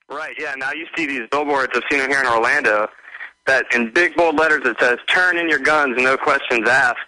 Right, yeah. Now you see these billboards, I've seen them here in Orlando, that in big bold letters it says, "Turn in your guns, no questions asked."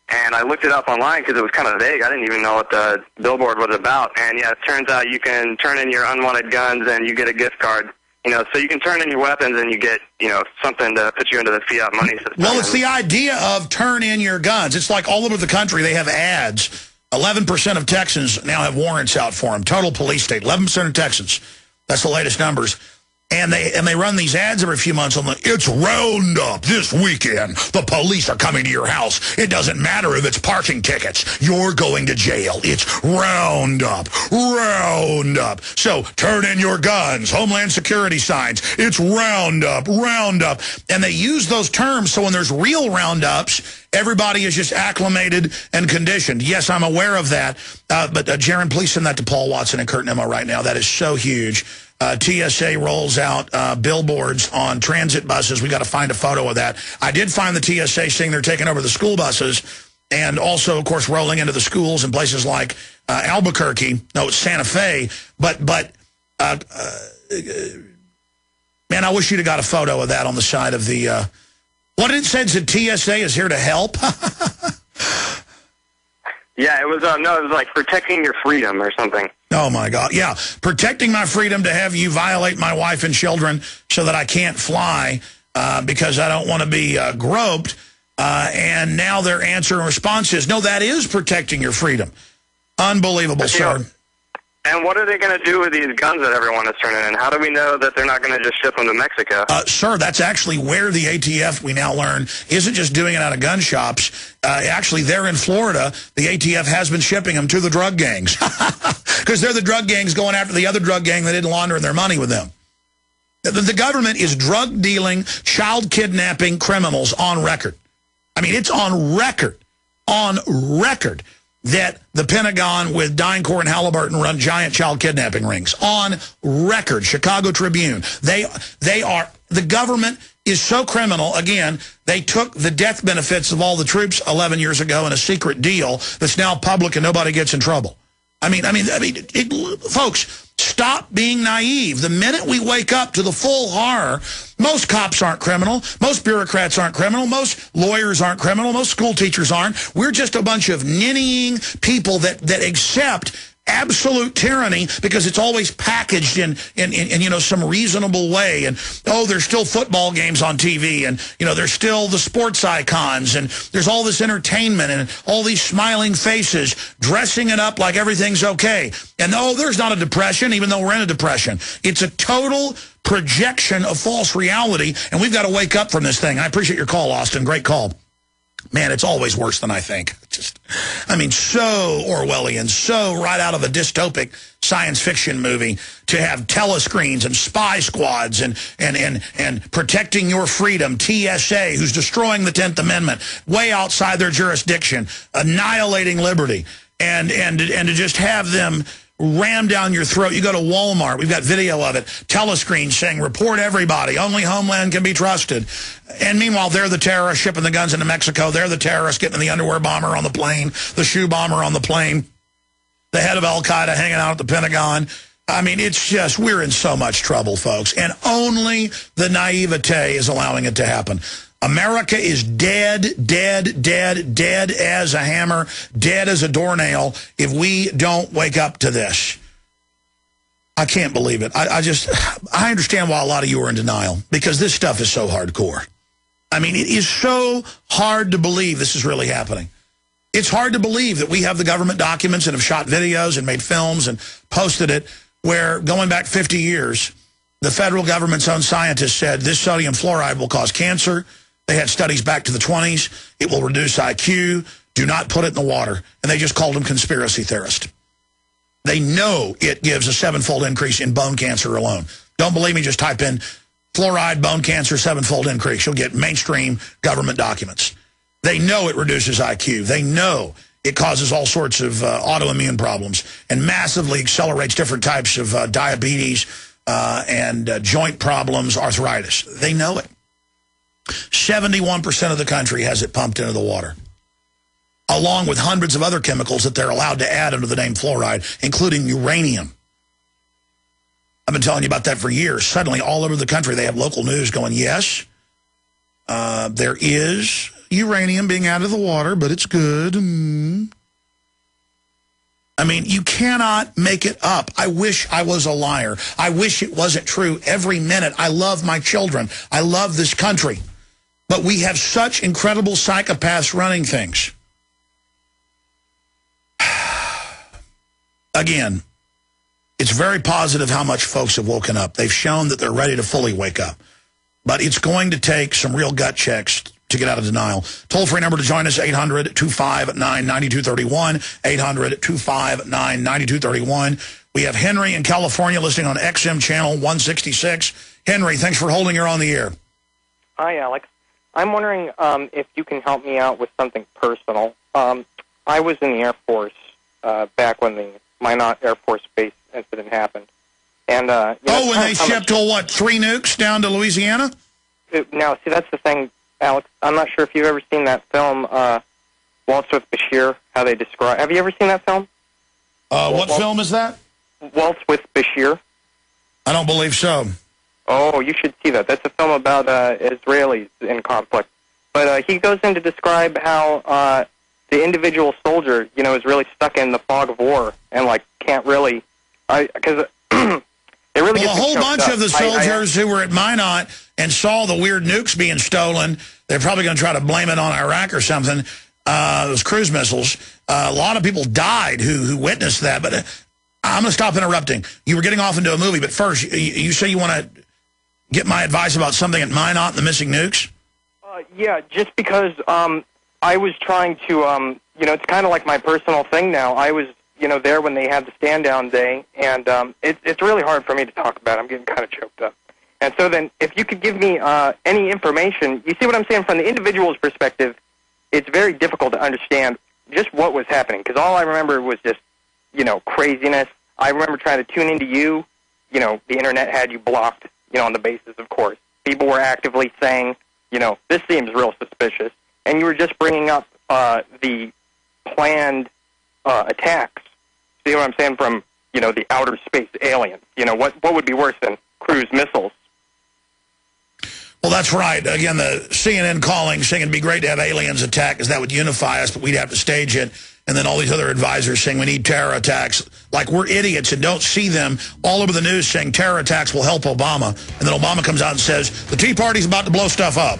And I looked it up online because it was kind of vague. I didn't even know what the billboard was about. And, yeah, it turns out you can turn in your unwanted guns and you get a gift card. You know, so you can turn in your weapons and you get, you know, something to put you into the fiat money system. Well, it's the idea of turn in your guns. It's like all over the country they have ads. 11% of Texans now have warrants out for them. Total police state, 11% of Texans. That's the latest numbers. And they run these ads every few months on it's Roundup this weekend. The police are coming to your house. It doesn't matter if it's parking tickets. You're going to jail. It's Roundup. Roundup. So turn in your guns. Homeland Security signs. It's Roundup. Roundup. And they use those terms so when there's real roundups, everybody is just acclimated and conditioned. Yes, I'm aware of that. But Jaron, please send that to Paul Watson and Kurt Nimmo right now. That is so huge. TSA rolls out billboards on transit buses. We got to find a photo of that. I did find the TSA saying they're taking over the school buses and also, of course, rolling into the schools in places like Albuquerque. No, it's Santa Fe. But man, I wish you'd have got a photo of that on the side of the... what did it say? It TSA is here to help? Yeah, it was, no, it was like protecting your freedom or something. Oh, my God. Yeah, protecting my freedom to have you violate my wife and children so that I can't fly because I don't want to be groped. And now their answer and response is, no, that is protecting your freedom. Unbelievable, sir. And what are they going to do with these guns that everyone is turning in? How do we know that they're not going to just ship them to Mexico? Sir, that's actually where the ATF, we now learn, isn't just doing it out of gun shops. Actually, they're in Florida. The ATF has been shipping them to the drug gangs because they're the drug gangs going after the other drug gang that didn't launder their money with them. The government is drug-dealing, child kidnapping criminals on record. I mean, it's on record that the Pentagon with DynCorp and Halliburton run giant child kidnapping rings. On record, Chicago Tribune. The government is so criminal. Again, they took the death benefits of all the troops 11 years ago in a secret deal that's now public and nobody gets in trouble. Folks, stop being naive. The minute we wake up to the full horror, most cops aren't criminal, most bureaucrats aren't criminal, most lawyers aren't criminal, most school teachers aren't. We're just a bunch of ninnying people that accept absolute tyranny because it's always packaged in you know, some reasonable way. And, oh, there's still football games on TV, and, you know, there's still the sports icons, and there's all this entertainment and all these smiling faces dressing it up like everything's okay. And, oh, there's not a depression, even though we're in a depression. It's a total projection of false reality, and we've got to wake up from this thing. I appreciate your call, Austin. Great call. Man, it's always worse than I think. So Orwellian, so right out of a dystopic science fiction movie to have telescreens and spy squads and protecting your freedom, TSA, who's destroying the 10th Amendment, way outside their jurisdiction, annihilating liberty, and to just have them ram down your throat. You go to Walmart, we've got video of it, telescreen saying, report everybody, only Homeland can be trusted. And meanwhile, they're the terrorists shipping the guns into Mexico. They're the terrorists getting the underwear bomber on the plane, the shoe bomber on the plane, the head of Al-Qaeda hanging out at the Pentagon. I mean, it's just, we're in so much trouble, folks. And only the naivete is allowing it to happen. America is dead, dead, dead, dead as a hammer, dead as a doornail if we don't wake up to this. I can't believe it. I understand why a lot of you are in denial, because this stuff is so hardcore. I mean, it is so hard to believe this is really happening. It's hard to believe that we have the government documents and have shot videos and made films and posted it where, going back 50 years, the federal government's own scientists said this sodium fluoride will cause cancer. They had studies back to the 20s. It will reduce IQ. Do not put it in the water. And they just called them conspiracy theorists. They know it gives a 7-fold increase in bone cancer alone. Don't believe me? Just type in fluoride, bone cancer, 7-fold increase. You'll get mainstream government documents. They know it reduces IQ. They know it causes all sorts of autoimmune problems and massively accelerates different types of diabetes and joint problems, arthritis. They know it. 71% of the country has it pumped into the water, along with hundreds of other chemicals that they're allowed to add under the name fluoride, including uranium. been telling you about that for years. Suddenly, all over the country, they have local news going, yes, there is uranium being added to the water, but it's good. I mean, you cannot make it up. I wish I was a liar. I wish it wasn't true every minute. I love my children. I love this country. But we have such incredible psychopaths running things. Again, it's very positive how much folks have woken up. They've shown that they're ready to fully wake up. But it's going to take some real gut checks to get out of denial. Toll-free number to join us, 800-259-9231, 800-259-9231. We have Henry in California listening on XM channel 166. Henry, thanks for holding her on the air. Hi, Alex. I'm wondering if you can help me out with something personal. I was in the Air Force back when the Minot Air Force Base incident happened. And when they shipped, what, 3 nukes down to Louisiana? Now, see, that's the thing, Alex. I'm not sure if you've ever seen that film, Waltz with Bashir, how they describe... Have you ever seen that film? What film is that? Waltz with Bashir. I don't believe so. Oh, you should see that. That's a film about Israelis in conflict. But he goes in to describe how the individual soldier, is really stuck in the fog of war and, can't really... Because... Well, a whole bunch of the soldiers who were at Minot and saw the weird nukes being stolen, they're probably going to try to blame it on Iraq or something, those cruise missiles. A lot of people died who witnessed that. But I'm going to stop interrupting. You were getting off into a movie, but first, you say you want to get my advice about something at Minot and the missing nukes? Yeah, just because I was trying to, it's kind of like my personal thing now. I was... there when they had the stand-down day, and it's really hard for me to talk about. I'm getting kind of choked up. And so then, if you could give me any information, you see what I'm saying? From the individual's perspective, it's very difficult to understand just what was happening, because all I remember was just, craziness. I remember trying to tune into you. The Internet had you blocked, on the basis, of course. People were actively saying, this seems real suspicious. And you were just bringing up the planned attacks. See what I'm saying? From, the outer space aliens. What would be worse than cruise missiles? Well, that's right. Again, the CNN calling, saying it'd be great to have aliens attack because that would unify us, but we'd have to stage it. And then all these other advisors saying we need terror attacks. Like we're idiots and don't see them all over the news saying terror attacks will help Obama. And then Obama comes out and says, the Tea Party's about to blow stuff up.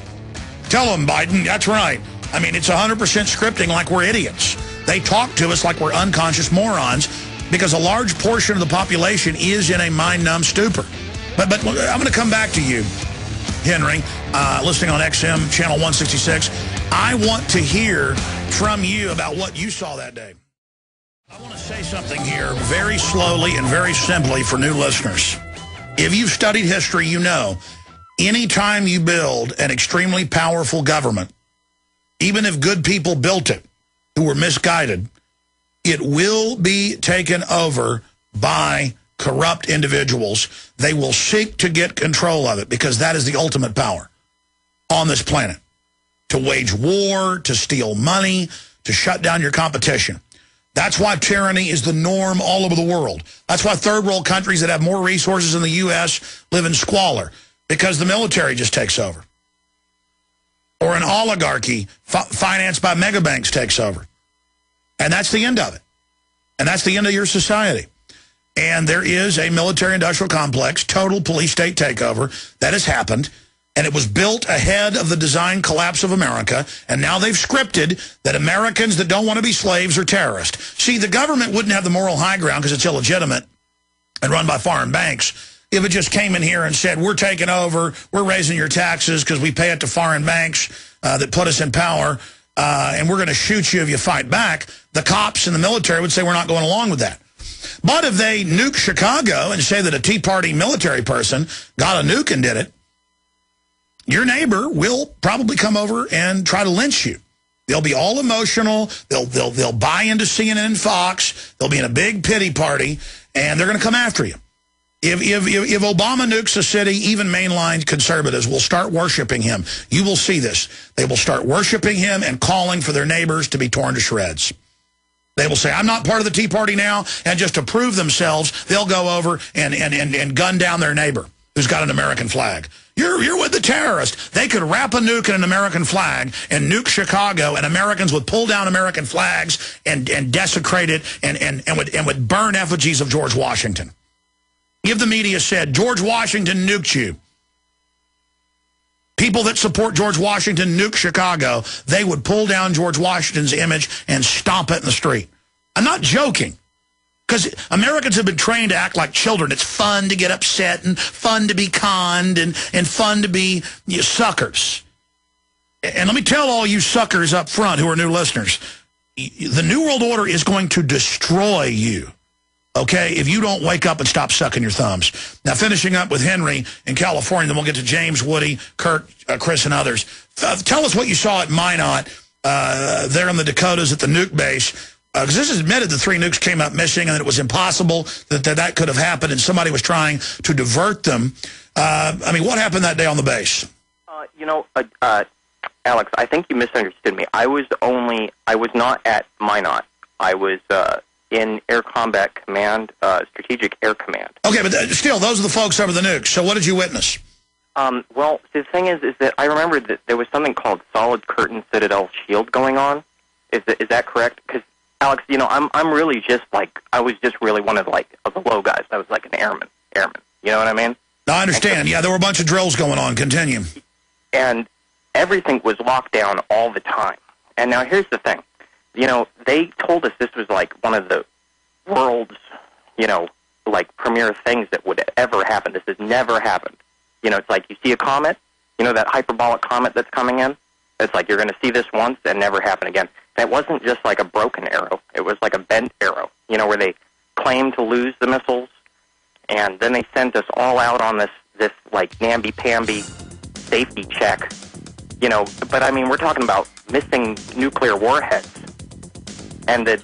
Tell them, Biden, that's right. I mean, it's 100% scripting like we're idiots. They talk to us like we're unconscious morons because a large portion of the population is in a mind-numb stupor. But I'm going to come back to you, Henry, listening on XM, channel 166. I want to hear from you about what you saw that day. I want to say something here very slowly and very simply for new listeners. If you've studied history, you know, anytime you build an extremely powerful government, even if good people built it, who were misguided, it will be taken over by corrupt individuals. They will seek to get control of it because that is the ultimate power on this planet. To wage war, to steal money, to shut down your competition. That's why tyranny is the norm all over the world. That's why third world countries that have more resources than the U.S. live in squalor, because the military just takes over. Or an oligarchy financed by megabanks takes over. And that's the end of it. And that's the end of your society. And there is a military-industrial complex, total police-state takeover that has happened. And it was built ahead of the design collapse of America. And now they've scripted that Americans that don't want to be slaves are terrorists. See, the government wouldn't have the moral high ground because it's illegitimate and run by foreign banks if it just came in here and said, we're taking over, we're raising your taxes because we pay it to foreign banks that put us in power, and we're going to shoot you if you fight back. The cops and the military would say we're not going along with that. But if they nuke Chicago and say that a Tea Party military person got a nuke and did it, your neighbor will probably come over and try to lynch you. They'll be all emotional. They'll buy into CNN and Fox. They'll be in a big pity party, and they're going to come after you. If Obama nukes a city, even mainline conservatives will start worshiping him. You will see this. They will start worshiping him and calling for their neighbors to be torn to shreds. They will say, I'm not part of the Tea Party now, and just to prove themselves, they'll go over and gun down their neighbor who's got an American flag. You're with the terrorist. They could wrap a nuke in an American flag and nuke Chicago, and Americans would pull down American flags and desecrate it and would burn effigies of George Washington. If the media said, George Washington nuked you, people that support George Washington nuke Chicago, they would pull down George Washington's image and stomp it in the street. I'm not joking. Because Americans have been trained to act like children. It's fun to get upset and fun to be conned and fun to be suckers. And let me tell all you suckers up front who are new listeners, the New World Order is going to destroy you, okay, if you don't wake up and stop sucking your thumbs. Now, finishing up with Henry in California, then we'll get to James, Woody, Kurt, Chris, and others. Tell us what you saw at Minot there in the Dakotas at the nuke base. Because this is admitted the 3 nukes came up missing and that it was impossible that could have happened and somebody was trying to divert them. I mean, what happened that day on the base? Alex, I think you misunderstood me. I was not at Minot. I was in Air Combat Command, Strategic Air Command. Okay, but still, those are the folks over the nukes. So what did you witness? Well, the thing is that I remember that there was something called Solid Curtain Citadel Shield going on. Is that correct? Because Alex, I'm really just I was just really one of the low guys. I was like an airman. You know what I mean? No, I understand. Yeah, there were a bunch of drills going on. Continue. And everything was locked down all the time. And now here's the thing. They told us this was one of the world's, premier things that would ever happen. This has never happened. It's like you see a comet, that hyperbolic comet that's coming in. It's like you're going to see this once and never happen again. And it wasn't just like a broken arrow. It was like a bent arrow, where they claimed to lose the missiles, and then they sent us all out on this namby-pamby safety check. But I mean, we're talking about missing nuclear warheads. And the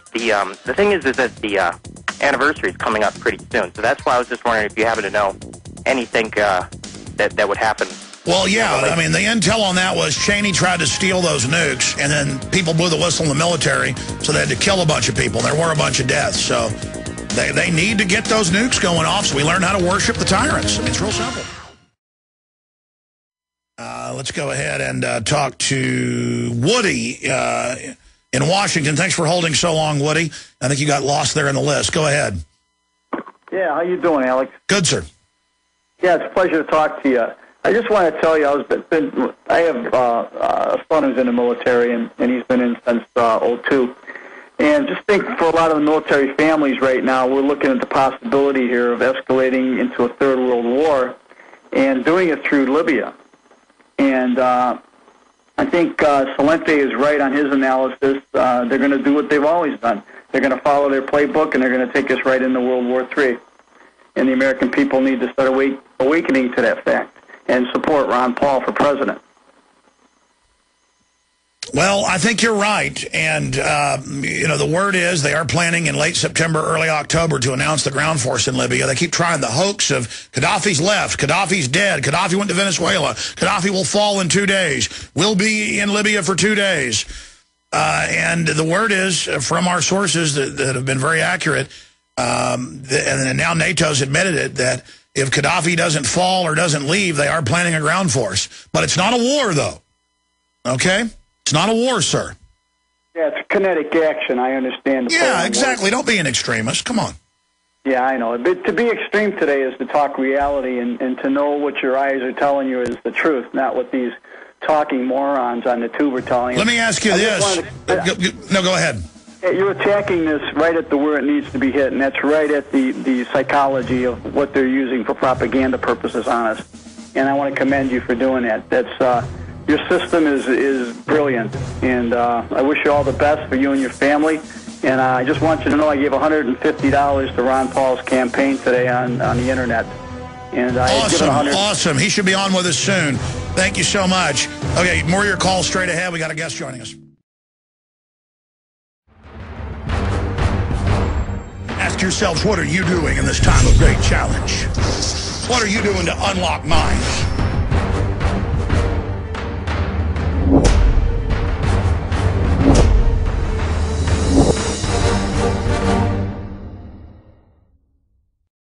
thing is that the anniversary is coming up pretty soon. So that's why I was just wondering if you happen to know anything that would happen. Well, yeah, I mean, the intel on that was Cheney tried to steal those nukes, and then people blew the whistle in the military, so they had to kill a bunch of people. There were a bunch of deaths, so they need to get those nukes going off so we learn how to worship the tyrants. I mean, it's real simple. Let's go ahead and talk to Woody in Washington. Thanks for holding so long, Woody. I think you got lost there in the list. Go ahead. Yeah, how you doing, Alex? Good, sir. Yeah, it's a pleasure to talk to you. I just want to tell you, I have a son who's in the military, and he's been in since 2002. And just think for a lot of the military families right now, we're looking at the possibility here of escalating into a third world war and doing it through Libya. And I think Salente is right on his analysis. They're going to do what they've always done. They're going to follow their playbook, and they're going to take us right into World War III. And the American people need to start awakening to that fact and support Ron Paul for president. Well, I think you're right. And, the word is they are planning in late September, early October to announce the ground force in Libya. They keep trying the hoax of Gaddafi's left, Gaddafi's dead, Gaddafi went to Venezuela, Gaddafi will fall in 2 days, we'll be in Libya for 2 days. And the word is, from our sources that have been very accurate, and now NATO's admitted it, that if Gaddafi doesn't fall or doesn't leave, they are planning a ground force. But it's not a war, though. Okay? It's not a war, sir. Yeah, it's kinetic action. I understand. Yeah, exactly. Don't be an extremist. Come on. Yeah, I know. But to be extreme today is to talk reality and to know what your eyes are telling you is the truth, not what these talking morons on the tube are telling you. Let me ask you this. No, go ahead. You're attacking this right at where it needs to be hit, and that's right at the psychology of what they're using for propaganda purposes on us. And I want to commend you for doing that. That's your system is brilliant, and I wish you all the best for you and your family. And I just want you to know I gave $150 to Ron Paul's campaign today on the internet. And Awesome. He should be on with us soon. Thank you so much. Okay, more of your calls straight ahead. We got a guest joining us. Ask yourselves, what are you doing in this time of great challenge? What are you doing to unlock minds?